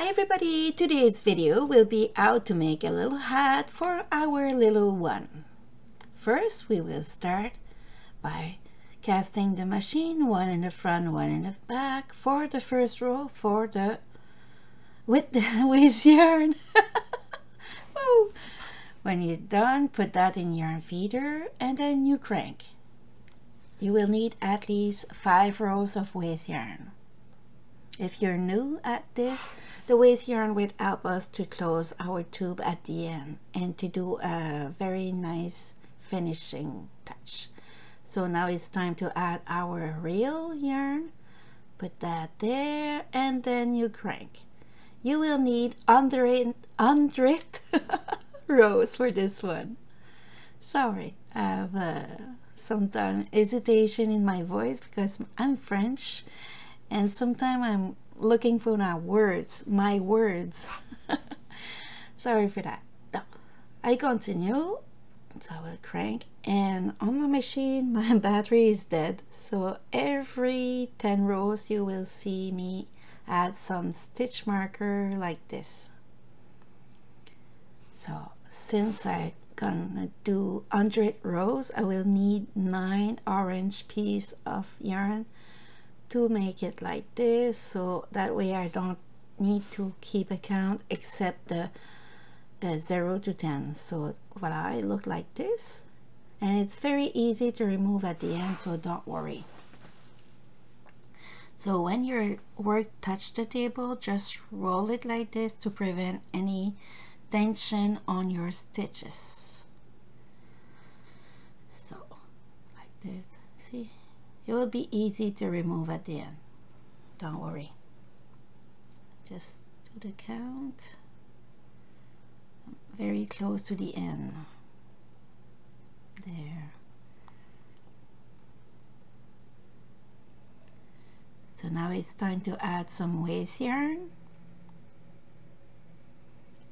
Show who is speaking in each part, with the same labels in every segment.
Speaker 1: Hi everybody, today's video will be how to make a little hat for our little one. First we will start by casting the machine, one in the front, one in the back for the first row with yarn. Woo. When you're done, put that in yarn feeder and then you crank. You will need at least 5 rows of waste yarn. If you're new at this, the waste yarn will help us to close our tube at the end and to do a very nice finishing touch. So now it's time to add our real yarn. Put that there and then you crank. You will need 100 rows for this one. Sorry, I have sometimes hesitation in my voice because I'm French. And sometimes I'm looking for my words. Sorry for that. No, I continue. So I will crank. And on my machine, my battery is dead. So every 10 rows, you will see me add some stitch marker like this. So since I'm gonna do 100 rows, I will need 9 orange pieces of yarn to make it like this, so that way I don't need to keep a count except the 0 to 10. So voila, it look like this, and it's very easy to remove at the end, so don't worry. So when your work touch the table, just roll it like this to prevent any tension on your stitches. So like this, see? It will be easy to remove at the end. Don't worry. Just do the count. Very close to the end. There. So now it's time to add some waste yarn.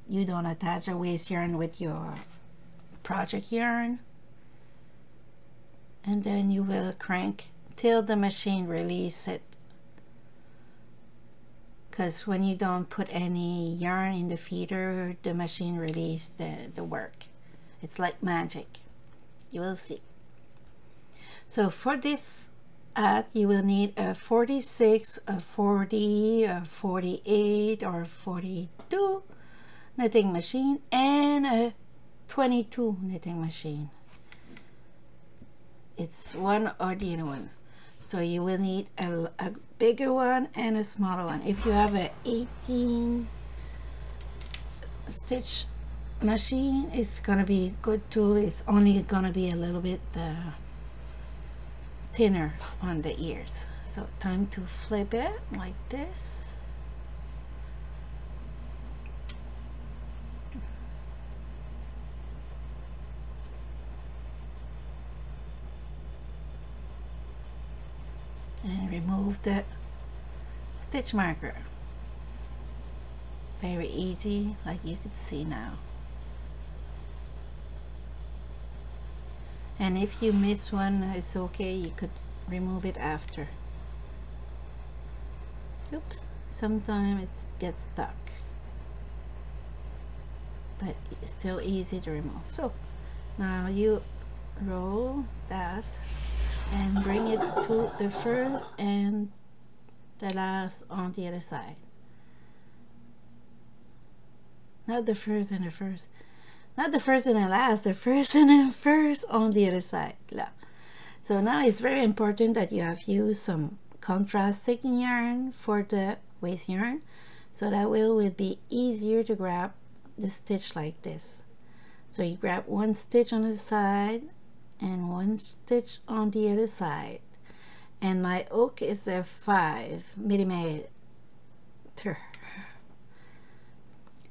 Speaker 1: You don't attach a waste yarn with your project yarn. And then you will crank till the machine releases it, because when you don't put any yarn in the feeder, the machine releases the work. It's like magic. You will see. So for this hat, you will need a 46, a 40, a 48 or 42 knitting machine and a 22 knitting machine. It's one or the other one. So you will need a bigger one and a smaller one. If you have a 18 stitch machine, it's gonna be good too. It's only gonna be a little bit thinner on the ears. So time to flip it like this. And remove the stitch marker. Very easy, like you can see now. And if you miss one, it's okay, you could remove it after. Oops, sometimes it gets stuck, but it's still easy to remove. So now you roll that and bring it to the first and the last on the other side. Not the first and the first. Not the first and the last, the first and the first on the other side. So now it's very important that you have used some contrasting yarn for the waste yarn, so that will be easier to grab the stitch like this. So you grab one stitch on the side and one stitch on the other side, and my hook is a 5mm.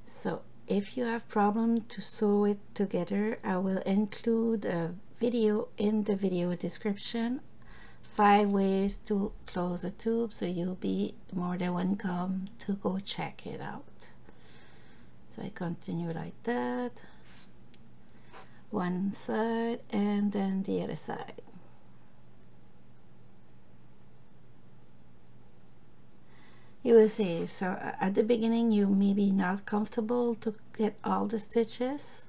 Speaker 1: So if you have problem to sew it together, I will include a video in the video description, 5 ways to close a tube, so you'll be more than welcome to go check it out. So I continue like that, one side and then the other side. You will see, so at the beginning you may be not comfortable to get all the stitches,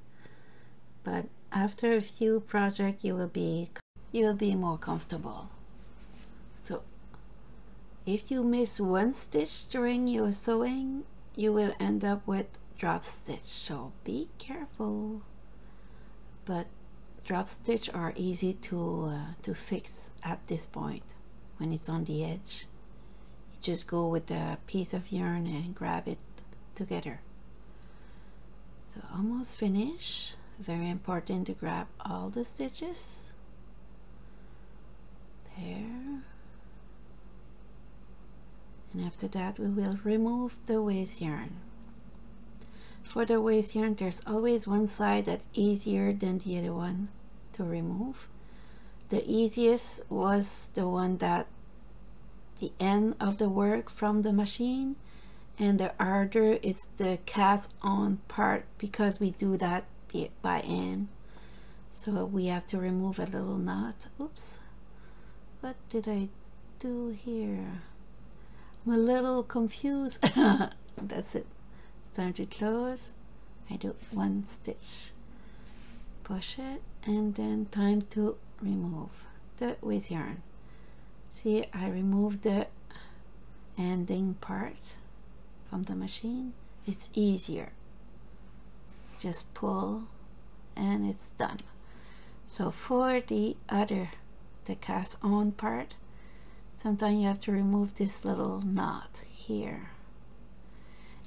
Speaker 1: but after a few projects you will be more comfortable. So if you miss one stitch during your sewing, you will end up with drop stitch, so be careful. But drop stitch are easy to fix at this point. When it's on the edge, you just go with a piece of yarn and grab it together. So almost finished. Very important to grab all the stitches there, and after that we will remove the waste yarn. For the waste yarn, there's always one side that's easier than the other one to remove. The easiest was the one that the end of the work from the machine, and the harder is the cast on part, because we do that by hand. So we have to remove a little knot. Oops, what did I do here? I'm a little confused. That's it. It's time to close. I do one stitch, push it, and then time to remove the waste yarn. See, I removed the ending part from the machine. It's easier. Just pull and it's done. So for the cast on part, sometimes you have to remove this little knot here,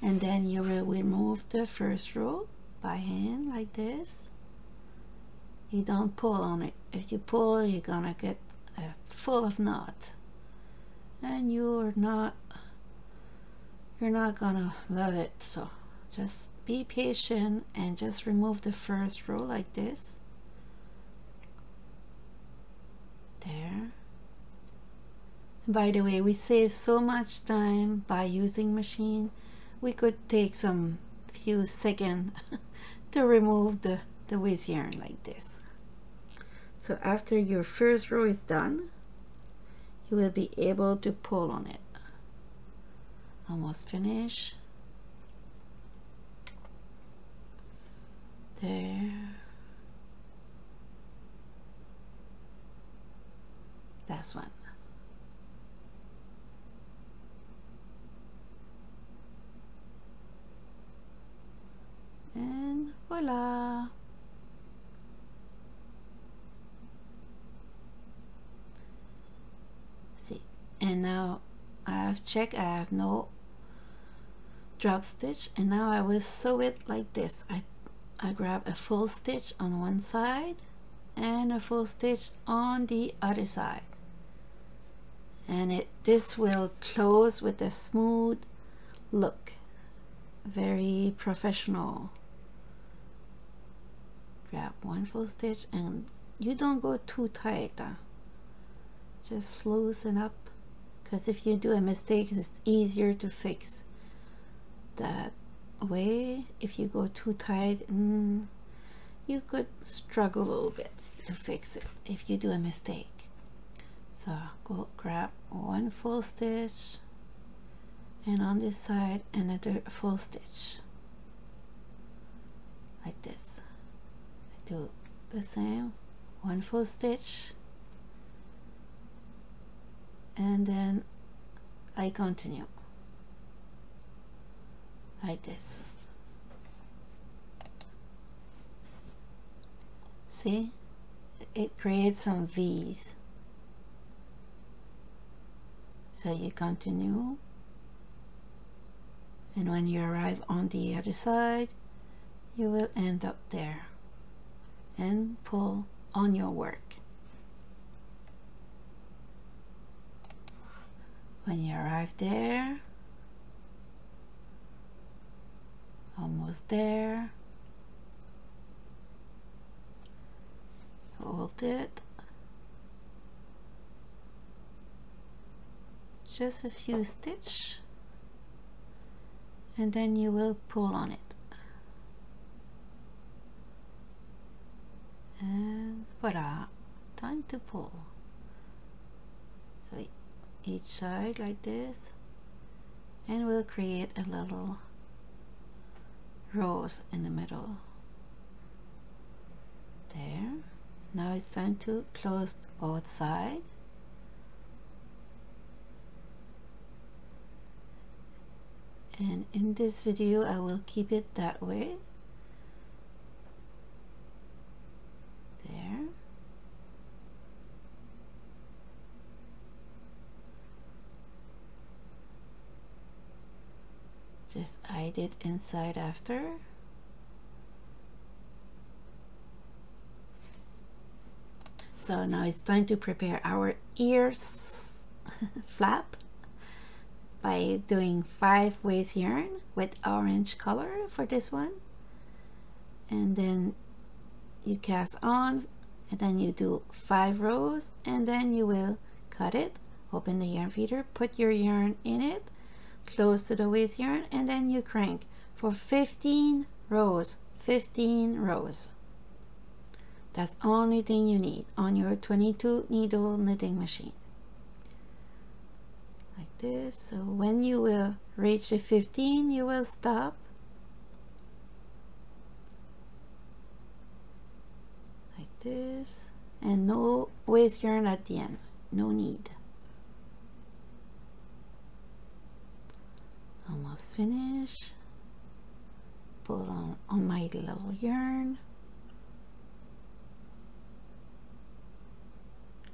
Speaker 1: and then you will remove the first row by hand like this. You don't pull on it. If you pull, you're gonna get full of knot, and you're not gonna love it. So just be patient and just remove the first row like this. There. And by the way, we save so much time by using machine. We could take some few seconds to remove the waste yarn like this. So after your first row is done, you will be able to pull on it. Almost finished. There. Last one. And voila. See, and now I have checked, I have no drop stitch, and now I will sew it like this. I grab a full stitch on one side and a full stitch on the other side, and this will close with a smooth look, very professional. Grab one full stitch, and you don't go too tight, just loosen up, because if you do a mistake, it's easier to fix that way. If you go too tight, you could struggle a little bit to fix it if you do a mistake. So go grab one full stitch, and on this side another full stitch like this. I do the same, one full stitch, and then I continue like this. See, it creates some V's. So you continue, and when you arrive on the other side, you will end up there and pull on your work. When you arrive there, almost there, hold it, just a few stitches, and then you will pull on it, and voila, time to pull. So each side like this, and we'll create a little rose in the middle. There. Now it's time to close both sides. And in this video I will keep it that way. There. Just hide it inside after. So now it's time to prepare our ears flap by doing 5 ways yarn with orange color for this one, and then you cast on, and then you do 5 rows, and then you will cut it, open the yarn feeder, put your yarn in it close to the waist yarn, and then you crank for 15 rows. 15 rows. That's the only thing you need on your 22 needle knitting machine. Like this. So when you will reach the 15, you will stop. Like this. And no waist yarn at the end. No need. Almost finished. Pull on my little yarn.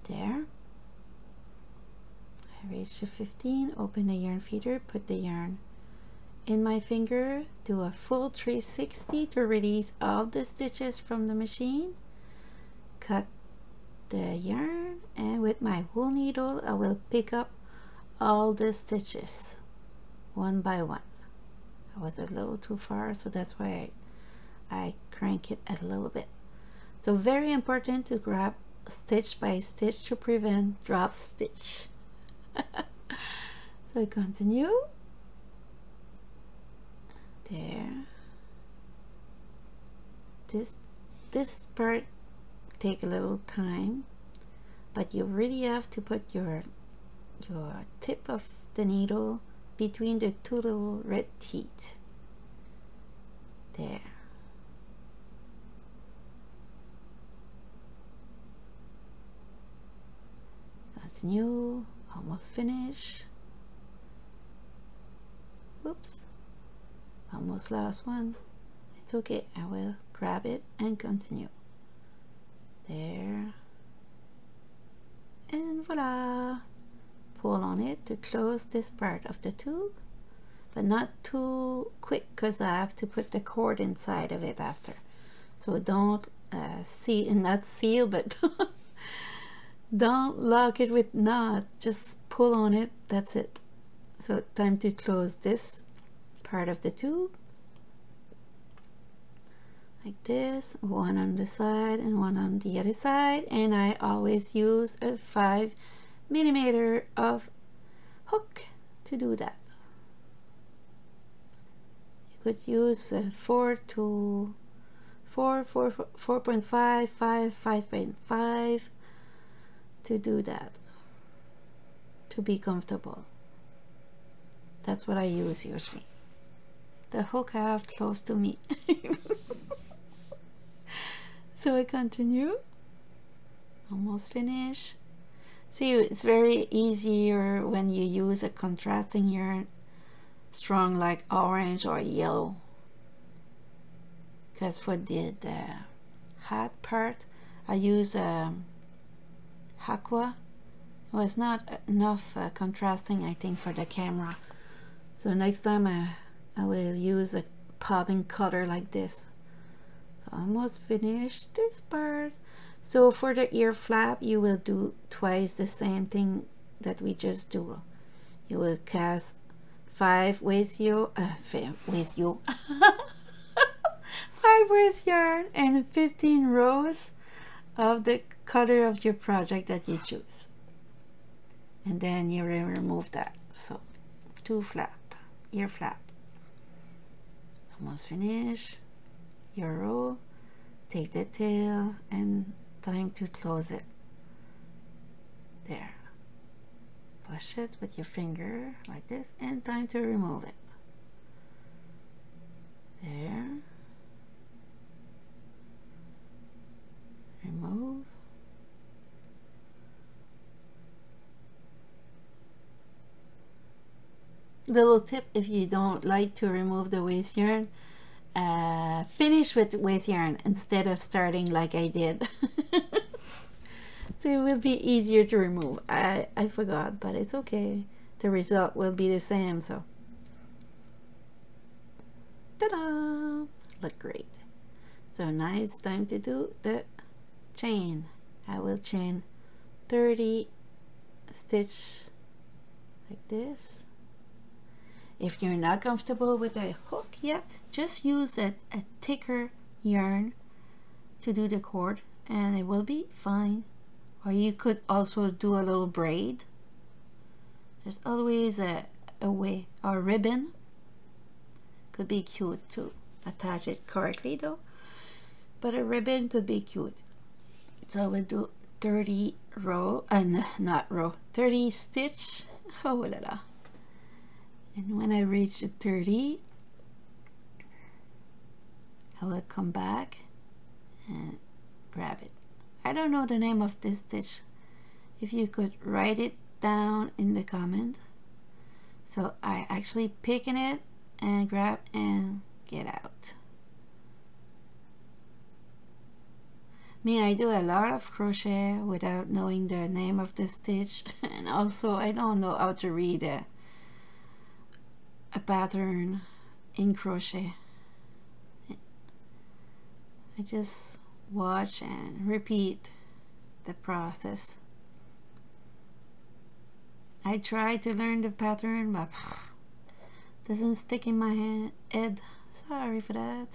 Speaker 1: There. I reached the 15, open the yarn feeder, put the yarn in my finger, do a full 360 to release all the stitches from the machine, cut the yarn, and with my wool needle I will pick up all the stitches one by one. I was a little too far, so that's why I crank it a little bit. So very important to grab stitch by stitch to prevent drop stitch. So I continue. There. This part take a little time, but you really have to put your tip of the needle between the 2 little red teeth. There. Continue. Almost finished. Whoops. Almost last one. It's okay. I will grab it and continue. There. And voila. Pull on it to close this part of the tube, but not too quick because I have to put the cord inside of it after. So don't not seal, but don't lock it with knot. Just pull on it. That's it. So time to close this part of the tube. Like this, one on the side and one on the other side, and I always use a 5mm of hook to do that. You could use 4.5, 5.5 to do that, to be comfortable. That's what I use usually. The hook I have close to me. So I continue. Almost finished. See, it's very easier when you use a contrasting yarn, strong like orange or yellow. Because for the hat part, I use aqua. It was not enough contrasting, I think, for the camera. So next time I will use a popping color like this. So almost finished this part. So for the ear flap, you will do twice the same thing that we just do. You will cast 5 waist yarn, 5 waist yarn and 15 rows of the color of your project that you choose. And then you will remove that. So 2 flap, ear flap. Almost finished your row. Take the tail and time to close it. There. push it with your finger like this, and time to remove it. There. Remove. Little tip, if you don't like to remove the waste yarn, finish with waste yarn instead of starting like I did. So it will be easier to remove. I forgot, but it's okay. The result will be the same. So ta-da! Look great. So now it's time to do the chain. I will chain 30 stitch like this. If you're not comfortable with a hook yet, just use a thicker yarn to do the cord and it will be fine. Or you could also do a little braid. There's always a way. Or ribbon could be cute to attach it correctly though, but a ribbon could be cute. So we'll do 30 row, not row, 30 stitch. Oh la la. And when I reach the 30, I will come back and grab it. I don't know the name of this stitch. If you could write it down in the comment. So I actually picking it and grab and get out. Me, I do a lot of crochet without knowing the name of the stitch, and also I don't know how to read a pattern in crochet. I just watch and repeat the process. I try to learn the pattern, but it doesn't stick in my head. Sorry for that.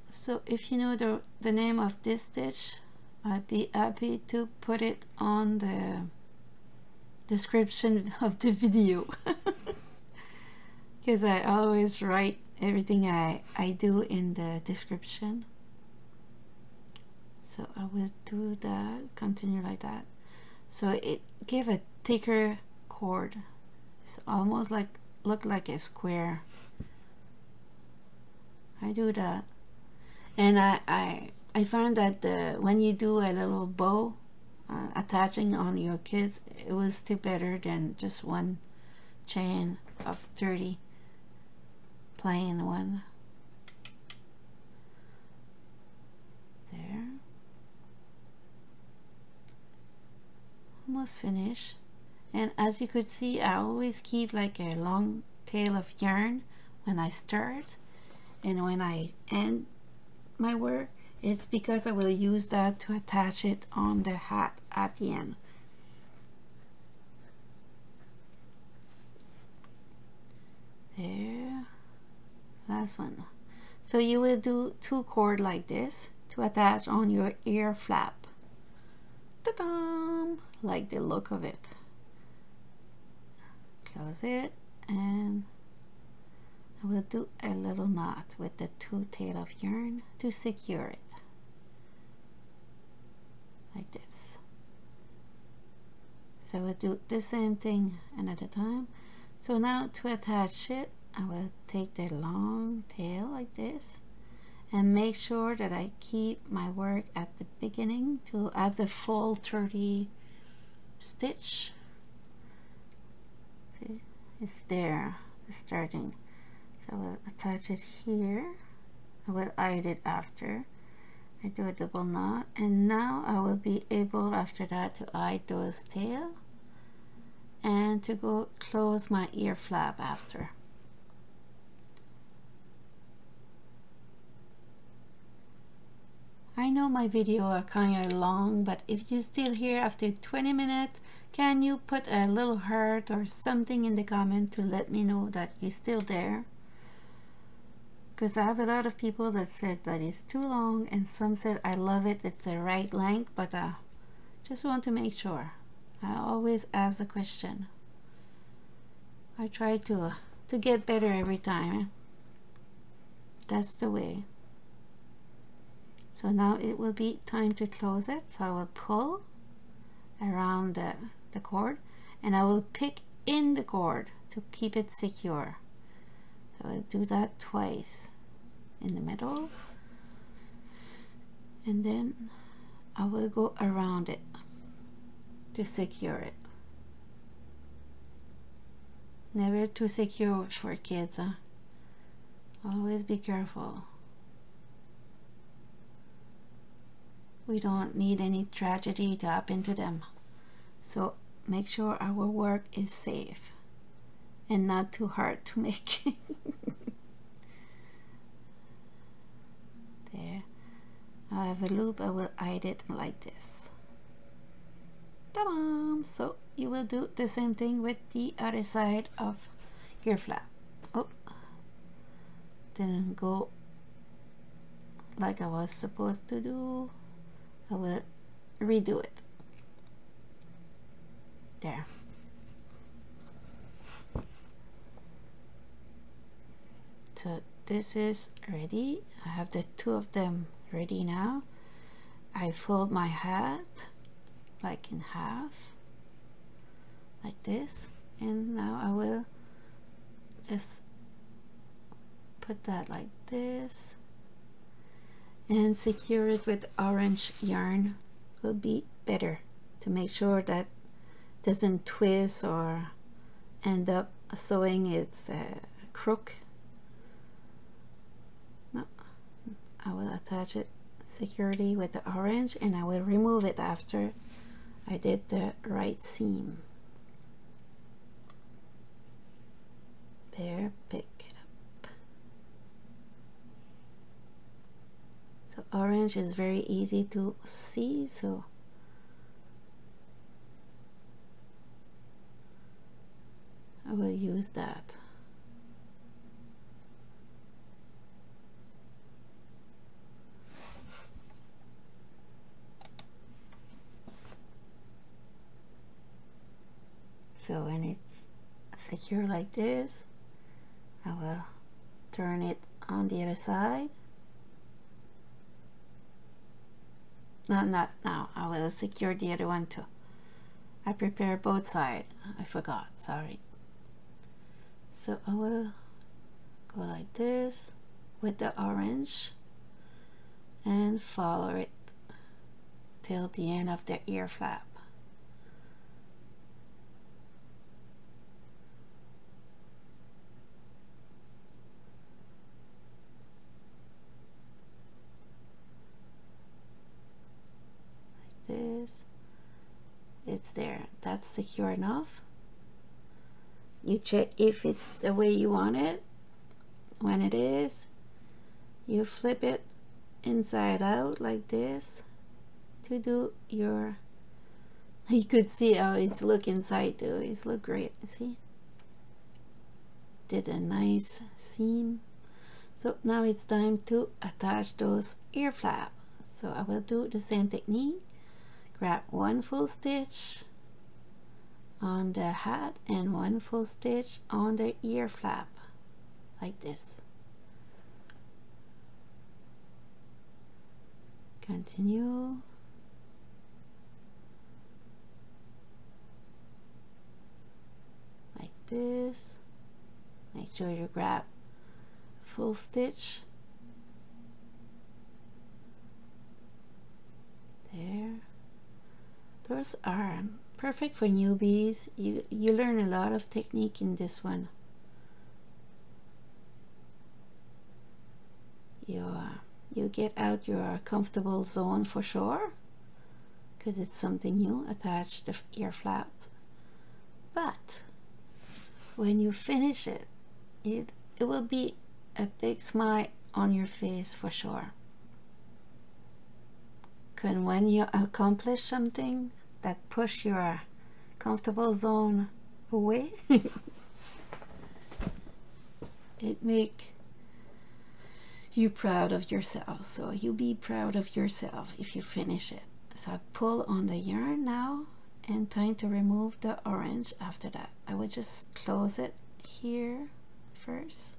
Speaker 1: So if you know the name of this stitch, I'd be happy to put it on the description of the video. Because I always write everything I do in the description. So I will do that, continue like that. So it give a thicker cord. It's almost like look like a square. I do that. And I found that when you do a little bow attaching on your kids, it was still better than just one chain of 30 plain one. There. Almost finished. And as you could see, I always keep like a long tail of yarn when I start, and when I end my work, it's because I will use that to attach it on the hat at the end. There, last one. So you will do 2 cords like this to attach on your ear flap. Ta-da! Like the look of it. Close it, and I will do a little knot with the 2 tail of yarn to secure it. Like this. So we'll do the same thing another time. So now to attach it, I will take the long tail like this and make sure that I keep my work at the beginning to have the full 30 stitch. See, it's there, it's starting. So I will attach it here. I will hide it after. I do a double knot, and now I will be able after that to hide those tail and to go close my ear flap after. I know my video are kind of long, but if you're still here after 20 minutes, can you put a little heart or something in the comment to let me know that you're still there? Because I have a lot of people that said that it's too long, and some said I love it, it's the right length, but just want to make sure. I always ask a question. I try to get better every time. That's the way. So now it will be time to close it. So I will pull around the cord, and I will pick in the cord to keep it secure. So I'll do that twice in the middle, and then I will go around it to secure it. Never too secure for kids, huh? Always be careful. We don't need any tragedy to happen to them. So make sure our work is safe and not too hard to make. There. I have a loop. I will hide it like this. Ta-da! So you will do the same thing with the other side of your flap. Oh, didn't go like I was supposed to do. I will redo it. There. So this is ready. I have the two of them ready now. I fold my hat like in half, like this, and now I will just put that like this and secure it with orange yarn. Will be better to make sure that doesn't twist or end up sewing its crook. No, I will attach it securely with the orange, and I will remove it after I did the right seam. There, pick it up. So orange is very easy to see, so I will use that. So when it's secure like this, I will turn it on the other side. No, not now. I will secure the other one too. I prepare both sides. I forgot, sorry. So I will go like this with the orange and follow it till the end of the ear flap. This, it's there. That's secure enough. You check if it's the way you want it. When it is, you flip it inside out like this to do your, you could see how it's look inside too. It's look great. See, did a nice seam. So now it's time to attach those ear flaps. So I will do the same technique. Grab one full stitch on the hat and one full stitch on the ear flap like this. Continue. Like this. Make sure you grab full stitch. There. Those are perfect for newbies. You learn a lot of technique in this one. You get out your comfortable zone for sure, because it's something new. Attach the ear flap, but when you finish it, it will be a big smile on your face for sure. And when you accomplish something that push your comfortable zone away, it make you proud of yourself. So you be proud of yourself if you finish it. So I pull on the yarn now, and time to remove the orange after that. I will just close it here first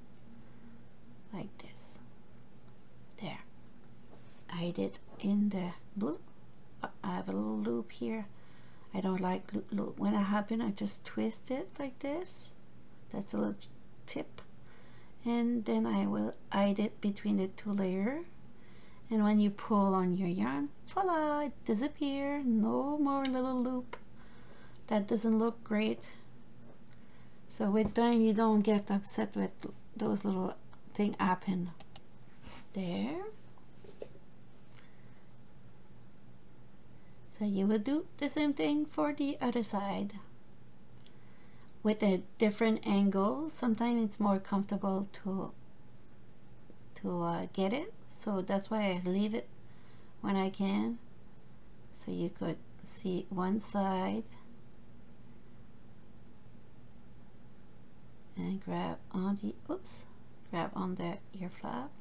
Speaker 1: like this. There, I did in the blue. I have a little loop here. I don't like loop. When it happens, I just twist it like this. That's a little tip. And then I will hide it between the two layers. And when you pull on your yarn, voila, it disappears. No more little loop. That doesn't look great. So with time, you don't get upset with those little things happen. There. So you will do the same thing for the other side with a different angle. Sometimes it's more comfortable to get it, so that's why I leave it when I can, so you could see one side and grab on the grab on the ear flap,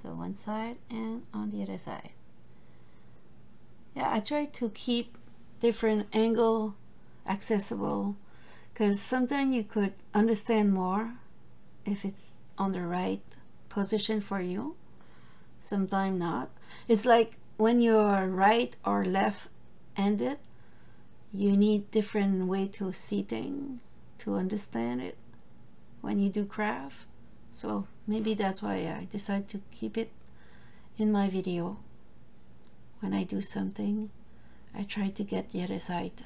Speaker 1: so one side and on the other side. Yeah, I try to keep different angle accessible, because sometimes you could understand more if it's on the right position for you, sometimes not. It's like when you're right or left-handed, you need different way to see things to understand it when you do craft. So maybe that's why I decided to keep it in my video. When I do something, I try to get the other side.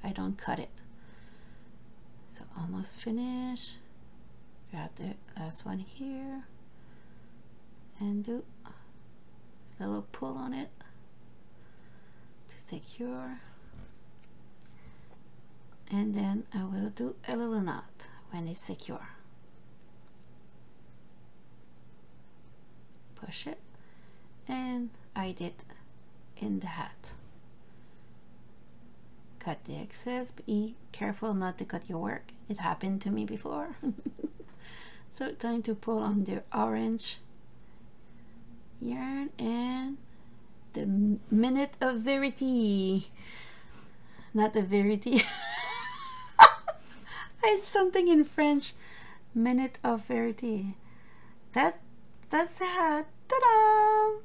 Speaker 1: I don't cut it. So almost finished. Grab the last one here and do a little pull on it to secure. And then I will do a little knot when it's secure. Push it and hide it in the hat. Cut the excess, be careful not to cut your work. It happened to me before. So time to pull on the orange yarn and the minute of verity. Not the verity. It's something in French. Minute of verity. That's the hat. Ta-da!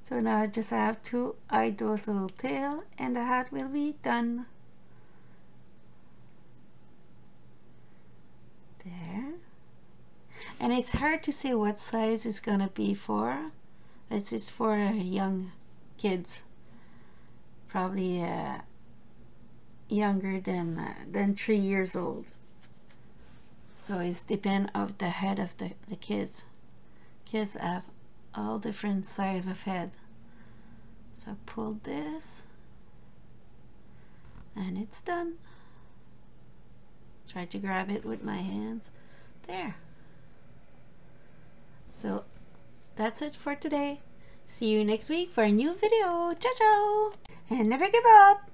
Speaker 1: So now I just have to hide those little tail and the hat will be done. There. And it's hard to say what size it's gonna be for. This is for young kids, probably younger than 3 years old. So it's depend of the head of the kids. Kids have all different size of head. So pull this and it's done. Try to grab it with my hands. There. So that's it for today. See you next week for a new video. Ciao ciao, and never give up.